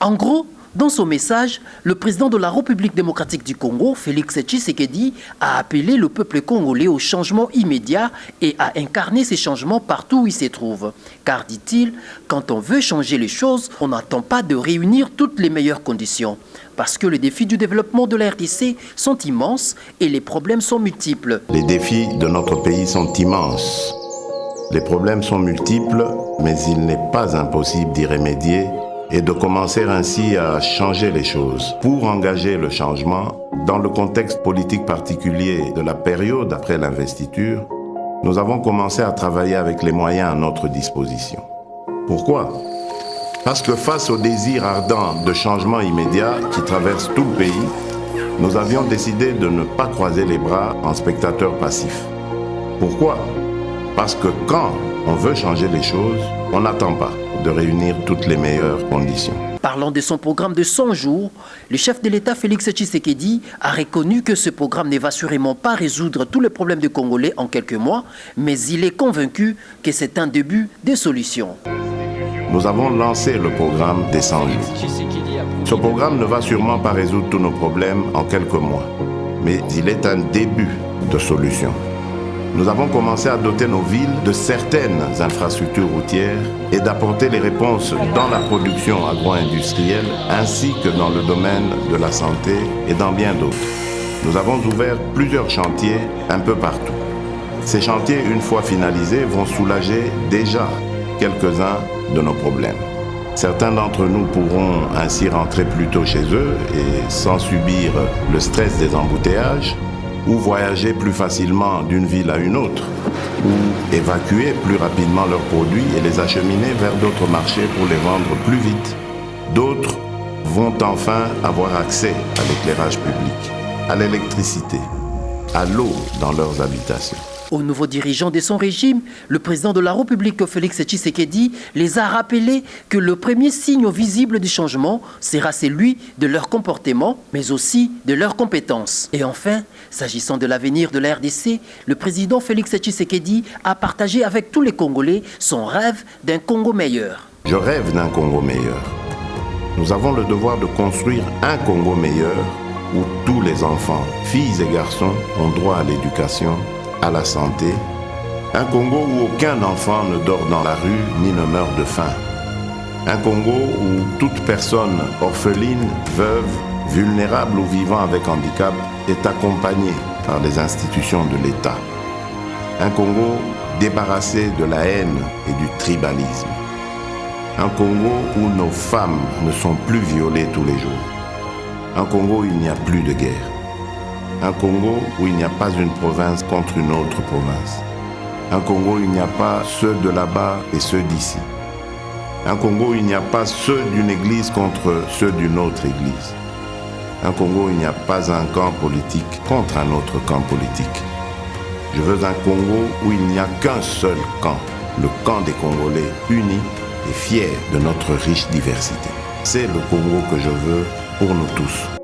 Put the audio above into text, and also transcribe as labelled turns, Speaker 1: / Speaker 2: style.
Speaker 1: En gros, dans son message, le président de la République démocratique du Congo, Félix Tshisekedi, a appelé le peuple congolais au changement immédiat et à incarner ces changements partout où il se trouve. Car, dit-il, quand on veut changer les choses, on n'attend pas de réunir toutes les meilleures conditions. Parce que les défis du développement de la RDC sont immenses et les problèmes sont multiples.
Speaker 2: Les défis de notre pays sont immenses. Les problèmes sont multiples, mais il n'est pas impossible d'y remédier et de commencer ainsi à changer les choses. Pour engager le changement, dans le contexte politique particulier de la période après l'investiture, nous avons commencé à travailler avec les moyens à notre disposition. Pourquoi ? Parce que face au désir ardent de changement immédiat qui traverse tout le pays, nous avions décidé de ne pas croiser les bras en spectateurs passifs. Pourquoi ? Parce que quand on veut changer les choses, on n'attend pas de réunir toutes les meilleures conditions.
Speaker 1: Parlant de son programme de 100 jours, le chef de l'État Félix Tshisekedi a reconnu que ce programme ne va sûrement pas résoudre tous les problèmes des Congolais en quelques mois, mais il est convaincu que c'est un début de solution.
Speaker 2: Nous avons lancé le programme des 100 jours. Ce programme ne va sûrement pas résoudre tous nos problèmes en quelques mois, mais il est un début de solution. Nous avons commencé à doter nos villes de certaines infrastructures routières et d'apporter les réponses dans la production agro-industrielle ainsi que dans le domaine de la santé et dans bien d'autres. Nous avons ouvert plusieurs chantiers un peu partout. Ces chantiers, une fois finalisés, vont soulager déjà quelques-uns de nos problèmes. Certains d'entre nous pourront ainsi rentrer plus tôt chez eux et sans subir le stress des embouteillages, ou voyager plus facilement d'une ville à une autre, ou évacuer plus rapidement leurs produits et les acheminer vers d'autres marchés pour les vendre plus vite. D'autres vont enfin avoir accès à l'éclairage public, à l'électricité, à l'eau dans leurs habitations.
Speaker 1: Au nouveau dirigeant de son régime, le président de la République Félix Tshisekedi les a rappelé que le premier signe visible du changement sera celui de leur comportement, mais aussi de leurs compétences. Et enfin, s'agissant de l'avenir de la RDC, le président Félix Tshisekedi a partagé avec tous les Congolais son rêve d'un Congo meilleur.
Speaker 2: Je rêve d'un Congo meilleur. Nous avons le devoir de construire un Congo meilleur où tous les enfants, filles et garçons, ont droit à l'éducation, à la santé, un Congo où aucun enfant ne dort dans la rue ni ne meurt de faim, un Congo où toute personne orpheline, veuve, vulnérable ou vivant avec handicap est accompagnée par les institutions de l'État, un Congo débarrassé de la haine et du tribalisme, un Congo où nos femmes ne sont plus violées tous les jours, un Congo où il n'y a plus de guerre, un Congo où il n'y a pas une province contre une autre province. Un Congo où il n'y a pas ceux de là-bas et ceux d'ici. Un Congo où il n'y a pas ceux d'une église contre ceux d'une autre église. Un Congo où il n'y a pas un camp politique contre un autre camp politique. Je veux un Congo où il n'y a qu'un seul camp, le camp des Congolais unis et fiers de notre riche diversité. C'est le Congo que je veux pour nous tous.